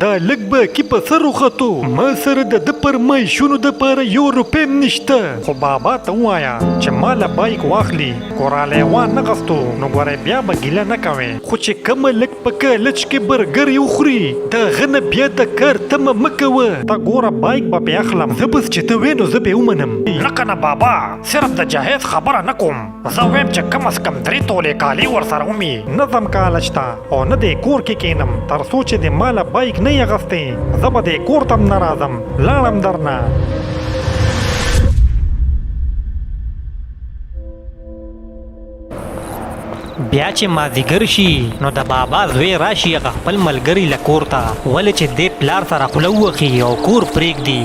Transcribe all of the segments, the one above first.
دا لږ به کې په سر وختو ما سره د فرمایشونو دپاره 1 روپۍ هم نشته. خو بابا ته ووایه چې ما له بایک واخلي کورالی وانه غوښتو نو ګورئ بیا به ګیله نه کوې. خو چې کومه لږ په کالج کې برګر یې وخوري د هغه نه بیا د کار تمه مه کوه. ته ګوره بایک به پې اخلم. زه بس چې ته وې نو زه به یې ومنم. نه که نه بابا صرف د جهیز خبره نه کوم. زه وایم چې کم از کم 3 تولې کالي ورسره ومي. نه ځم کالج ته او نه دې کور کې کینم تر څو چې د ما له بایک نه یې اغوستی. زه به دې کور ته هم نه راځم لاړم درنه. بیا چې مازدیګر شي نو د بابا زوی راشي هغه خپل ملګري له کور ته ولې چې دې پلار سره خوله ووخي او کور پرېږدي.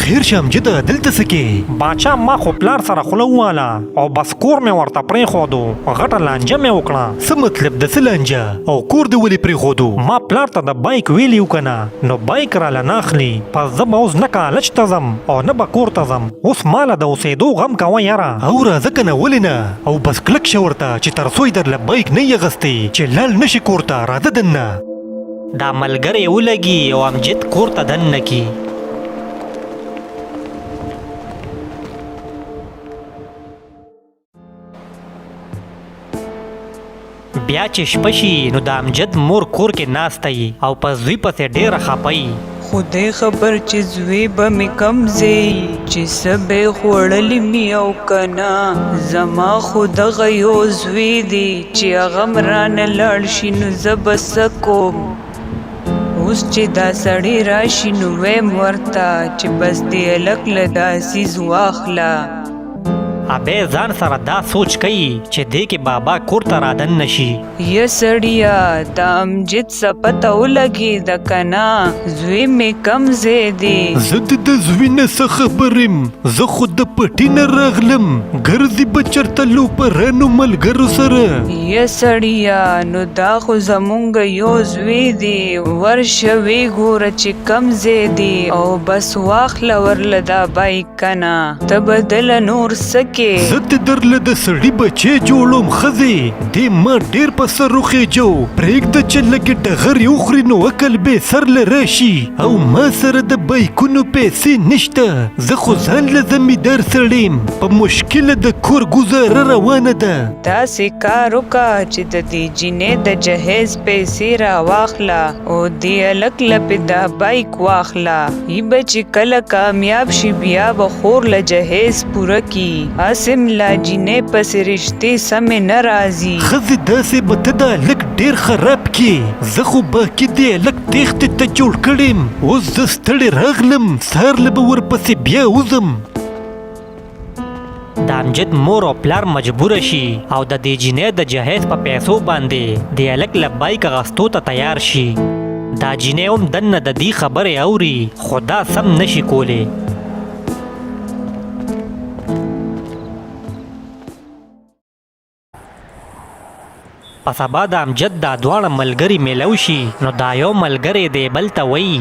خیر شه امجده دلته څه کې؟ باچا ما خو پلار سره خوله وواله او بس کور مې ورته پرېښودو. غټه لانجه مې وکړه. څه مطلب د څه لانجه او کور دې ولې پرېښودو؟ ما پلار ته د بایک ویلي و که نه نو بایک راله نه اخلي. پس زه به اوس نه کالج ته ځم او نه به کور ته ځم. اوس ماله د اوسېدو غم کوه یاره. او راځه که نه ولې نه او بس کلک شه ورته چې تر څو یې درله بایک نه یې اغوستی چې لاړ نه شي کور ته. راځه دننه. دا ملګری ولګي او امجد کور ته دننه کي. بیا چې شپه شي نو د امجد مور کور کې ناسته وي او په زوی پسې ډېره خفه وي. خدای خبر چې زوی به مې کم ځای چې څه به یې خوړلی مې او که نه. زما خو دغه یو زوی دی چې هغه م رانه لاړ شي نو زه به څه کوم. اوس چې دا سړی راشي نو ویم ورته چې بس دې هلک له دا څیز واخله. ابی ځان سره دا سوچ کوي چې دې کې بابا کور ته رادن نشي. یا سړیا د امجد څه پته ولګېده که نه زوی مې کم ځای دی. زه د زوی نه څه خبر یم. زه خو د پټي نه راغلم. ګرځي به چېرته لوپرانو ملګرو سره. یا سړیا نو دا خو زمونږ یو زوی دی ورشه ویې ګوره چې کم ځای دی او بس واخله ورله دا بایک که نه ته به دله نور څه زه دې درله د سړي بچی جوړوم ښځې. دې ما ډېر په سر وخېجو. پرېږده چې لږې ډغر یې وخوري نو عقل بې سر له راشي او ما سره د بایکونو پیسې نشته. زه خو ځان له زمیندار سړی یم. په مشکله د کور ګزاره روانه ده. داسې کار وکړه چې د دې جینۍ د جهیز پیسې راواخله او دې هلک له پې دا بایک واخله. ای به چې کله کامیاب شي بیا به خور له جهیز پوره کي. اسم لا جینۍ پسې رشتې سمې نه راځي. ښځې داسې به ته دا هلک ډېر خراب کړې. زه خو باقي دې هلک تېښتې ته جوړ کړی یم. اوس زه ستړی راغلم سهار له به ورپسې بیا وځم. د امجد مور او پلار مجبوره شي او د دې جینۍ د جهیز په پیسو باندې د هلک له بایک اخیستو ته تیار شي. دا جینۍ هم دننه د دې خبرې اوري خو دا سم نشي کولی. په سبا د امجد دا دواړه ملګري میلو شي نو دا یو ملګری دی بل ته وایي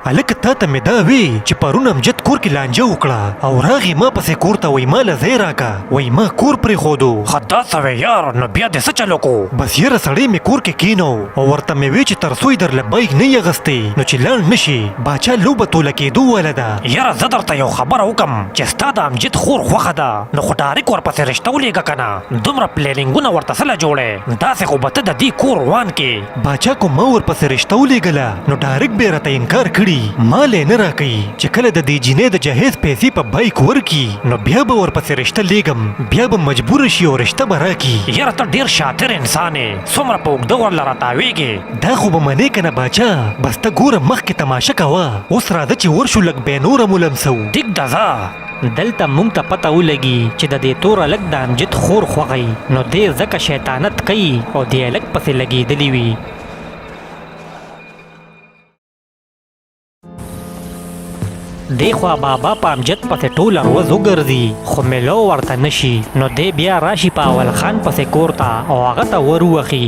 هلکه تا ته مې دا وی چې پرون امجد کور کې لانجه وکړه او راغی ما پسې کور ته وایي ما له ځای راکړه. وایي ما کور پرېښودو. ښه داسې وې یار نو بیا دې څه چل وکړو؟ بس یاره سړی مې کور کې کینو او ورته مې وی چې تر څو یې درله بایک نه یې اغوستی نو چې لاړ نه شي. باچا لوبه توله کېدو واله ده. یاره زه درته یو خبره وکړم چې ستا د امجد خور خوښه ده نو خو ډارک ورپسې رشته ولېږه که نه. دومره پلینینګونه ورته څه له جوړې داسې خو به ته د دې کور روان کې. باچا کو ما ورپسې رشته ولېږله نو ډارک به یې راته انکار کړي. مال یې نه راکوي چې کله د دې جینۍ د جهیز پیسې په بایک ورکړي نو بیا به ورپسې رشته لیږم. بیا به مجبوره شي او رشته به راکړي. یاره ته ډېر شاطر انسان یې. څومره په اوږده ورله راتاویږې. دا خو به منې که نه باچا. بس ته ګوره مخکې تماشه کوه. اوس راځه چې ورشو لږ بیا نوره مو لمسو. ټیک ده ځه. دلته موږ ته پته ولګي چې د دې تور هلک د امجد خور خوښوي نو دې ځکه شیطانت کوي او دې هلک پسې لګېدلی وي. دی خوا بابا په امجد پسې ټوله ورځ وګرځي خو میلو ورته نشي نو دی بیا راشي په اول خان پسې کور ته او هغه ته ور ووخي.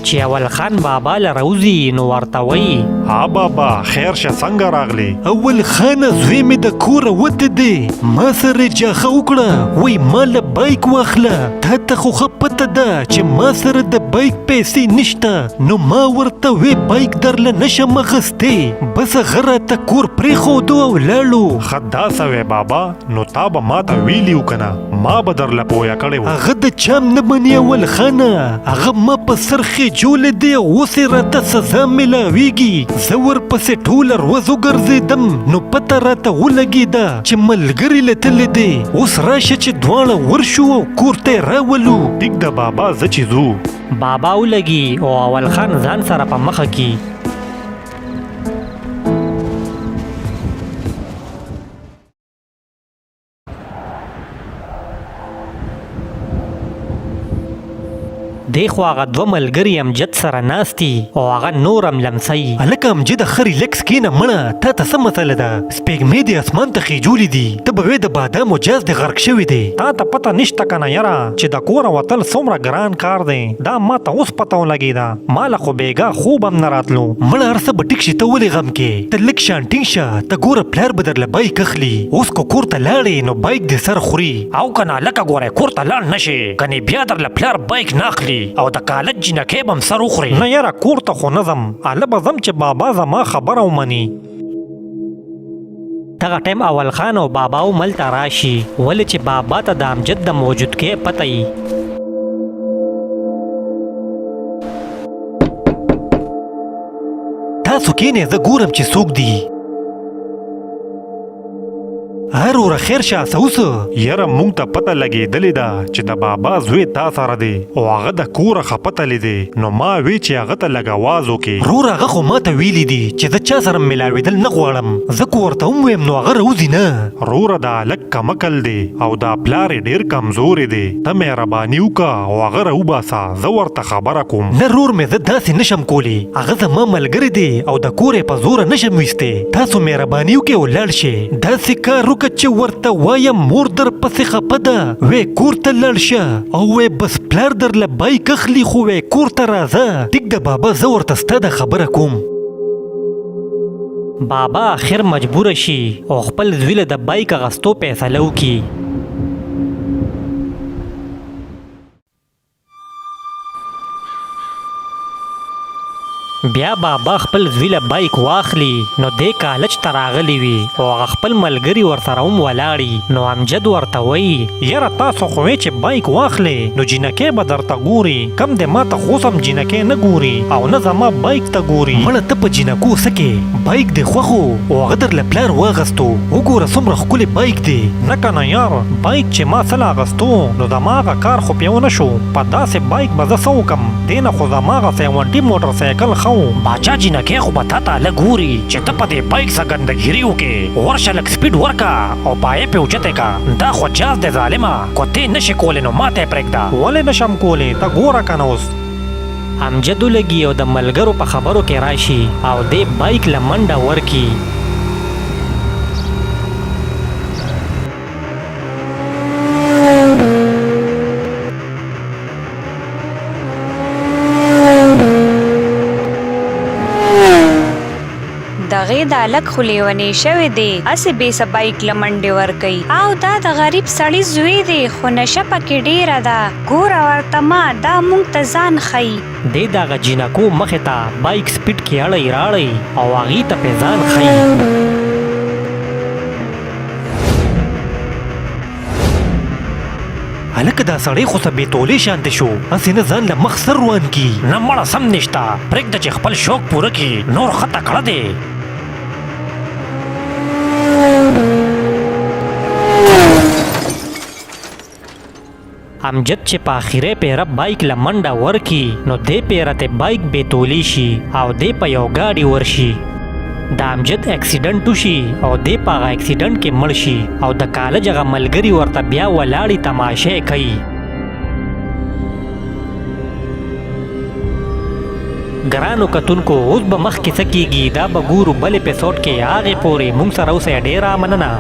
چې اول خان بابا لروزی نو ورته وی ها بابا خیر شه څنګه راغلی؟ اول خانه زوی مې د کوره وته دی ما سره جاخه وکړه وی ما له بایک واخله تا ته خو ښه پته ده چې ما سره د بایک پیسې نشته نو ما ورته وی بایک درله نشم اخیستی بس هغه راته کور پرېښودو او لاړو. ښه داسې وی بابا نو تا به ما ته ویلي و که نه ما به درله پویه کړی و. هغه د چام نه مني اول خانه هغه ما په سر خېجولی دی اوس یې راته سزا میلاویږي زه ورپسې ټوله ورځ وګرځېدم نو پته راته ولګېده چې ملګري له تللی دی اوس راشه چې دواړه ورشو او کور ته یې راولو. ټیک ده بابا زه چې ځو. بابا ولګي او اول خان ځان سره په مخه کی. دی خو هغه دوه ملګري امجد سره ناستي او هغه نور هم لمسی. هلکه امجد خري لږ سکینه مړه تا ته څه مسله ده سپېږمې دې اسمان ته خېجولي دي ته به وې د بادامو جاز دې غرق شوی دی. تا ته پته نشته که نه یاره چې د کوره وتل څومره ګران کار دی دا ما ته اوس پته ولګېده ما له خو بېګا خوب هم نه راتلو. مړه هر څه به ټیک شي ته ولې غم کې ته لږ شان ټینګ شه ته ګوره پلار به درله بایک اخلي اوس که کور ته لاړې نو بایک دې سر خوري او که نه لکه ګوره کور ته لاړ نه شي کنې بیا درله پلار بایک نه اخلي او د کالج جینکۍ به م سر وخوري. نه یاره کور ته خو نه ځم هله به ځم چې بابا زما خبره ومني. دغه ټایم اول خان او بابا ملته راشي ولې چې بابا ته د امجد د موجودګۍ پته وي. تاسو کینې زه ګورم چې څوک دي. هر وره خیر شه څه اوسه یاره مونږ ته پته لګېدلې ده چې د بابا زوی تا سره دی او هغه د کوره خپتلی دی نو ما وی چې هغه ته لږ اواز وکړي. رور هغه خو ما ته ویلي دي چې زه چا سره ملاوېدل نه غواړم زه که ورته هم ویم نو هغه راوځي نه. روره دا هلک کمکل دی او دا پلار یې ډېر کمزوری دی ته مهرباني وکړه او هغه راوباسه زه ورته خبره کوم. نه رور مې زه داسې نشم کولی هغه زما ملګری دی او د کور یې په زوره نشم ویستی تاسو مهرباني وکړئ او لاړ شئ داسې کار وکړه چې ورته وایم مور در پسې خفه ده وی کور ته لاړ شه او وی بس پلار درله بایک اخلي خو وی کور ته راځه. ټیک ده بابا زه ورته ستا د خبره کوم. بابا آخر مجبوره شي او خپل زوی له د بایک اخیستو فیصله وکړي. بیا بابا خپل زوی له بایک واخلي نو دی کالج ته راغلی وي او هغه خپل ملګري ورسره هم ولاړي نو امجد ورته وایي یاره تاسو خو وی چې بایک واخلې نو جینکۍ به درته ګوري کم دی ما ته خو اوس هم جینکۍ نه ګوري او نه زما بایک ته ګوري. مړه ته په جینکو څه کې بایک دې خوښ و او هغه درله پلار واغستو وګوره څومره ښکلی بایک دی. نه که نه یار بایک چې ما څه اغستو نو زما هغه کار خو پې ونه شو په داسې بایک به زه څه وکړم دې نه خو زما هغه 70 موټر سایکل ښه باچا جینکۍ خو به تا ته هله ګوري چې ته په دې بایک څه ګندګیري وکړې ورشه لږ سپیډ ورکه او پایې پې اوچتې که دا خو جاز دی ظالمه کو ته نشې کولی نو ما ته یې پرېږده. ولې نشم کولی ته ګوره که نه اوس. امجد ولګي او د ملګرو په خبرو کې راشي او دې بایک له منډه ورکي. دغې د هلک خو لیونی شوی دی هسې بې څه بایک له منډې ورکوي او دا د غریب سړي زوی دی خو نشه پکې ډېره ده ګوره ورته ما دا موږ ته ځان ښیي. دی د هغه جینکو مخې ته بایک سپیډ کې اړی راړی او هغې ته پې ځان ښیي. هلکه دا سړی خو څه بېتولې شانته شو هسې نه ځان له مخ سر روان کي. نه مړه سم نشته پرېږده چې خپل شوق پوره کړي نور ښه تکړه دی. امجد چې په آخرې پیره بایک له منډه ورکي نو دې پیره ته بایک بېتولی شي او دې په یو ګاډي ورشي. د امجد اکسیډنټ وشي او دې په هغه اکسیډنټ کې مړ شي او د کالج هغه ملګري ورته بیا ولاړې تماشې کوي. ګرانو کتونکو اوس به مخکې څه کیږي دا به ګورو بل اپیسوډ کې هغې پورې موږ سره اوسئ ډېره مننه.